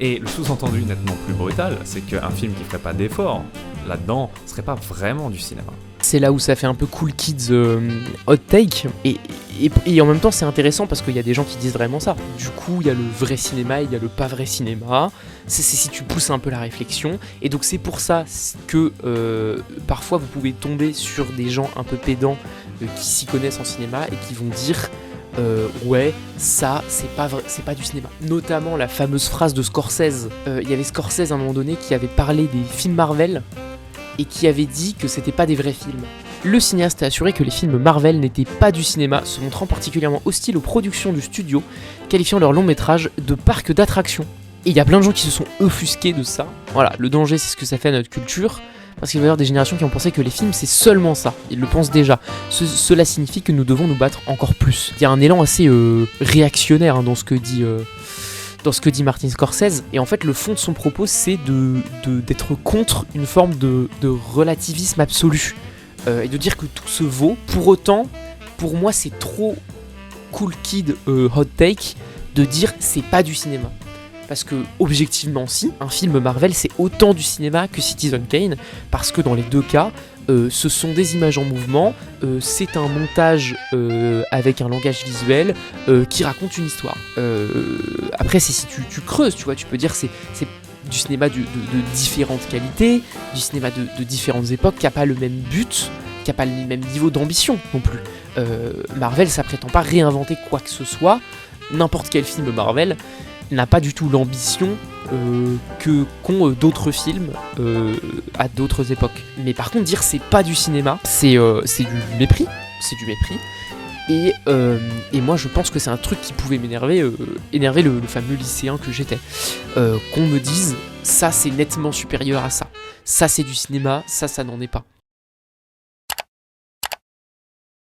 Et le sous-entendu nettement plus brutal, c'est qu'un film qui ferait pas d'effort là-dedans serait pas vraiment du cinéma. C'est là où ça fait un peu cool kids hot take, et en même temps c'est intéressant parce qu'il y a des gens qui disent vraiment ça. Du coup il y a le vrai cinéma et il y a le pas vrai cinéma, c'est si tu pousses un peu la réflexion, et donc c'est pour ça que parfois vous pouvez tomber sur des gens un peu pédants qui s'y connaissent en cinéma et qui vont dire ouais, ça c'est pas vrai, c'est pas du cinéma. Notamment la fameuse phrase de Scorsese. Il y avait Scorsese à un moment donné qui avait parlé des films Marvel et qui avait dit que c'était pas des vrais films. Le cinéaste a assuré que les films Marvel n'étaient pas du cinéma, se montrant particulièrement hostile aux productions du studio, qualifiant leur long métrage de parc d'attractions. Et il y a plein de gens qui se sont offusqués de ça. Voilà, le danger c'est ce que ça fait à notre culture, parce qu'il va y avoir des générations qui ont pensé que les films c'est seulement ça, ils le pensent déjà. Cela signifie que nous devons nous battre encore plus. Il y a un élan assez réactionnaire dans ce que dit Martin Scorsese, et en fait le fond de son propos c'est d'être contre une forme de relativisme absolu, et de dire que tout se vaut. Pour autant, pour moi c'est trop cool kid hot take de dire c'est pas du cinéma. Parce que, objectivement, si, un film Marvel, c'est autant du cinéma que Citizen Kane, parce que dans les deux cas, ce sont des images en mouvement, c'est un montage avec un langage visuel qui raconte une histoire. Après, si tu creuses, tu vois, tu peux dire c'est du cinéma de différentes qualités, du cinéma de différentes époques, qui n'a pas le même but, qui n'a pas le même niveau d'ambition non plus. Marvel, ça prétend pas réinventer quoi que ce soit. N'importe quel film Marvel n'a pas du tout l'ambition qu'ont d'autres films à d'autres époques. Mais par contre, dire c'est pas du cinéma, c'est du mépris. C'est du mépris. Et moi, je pense que c'est un truc qui pouvait énerver le fameux lycéen que j'étais. Qu'on me dise, ça c'est nettement supérieur à ça. Ça c'est du cinéma, ça n'en est pas.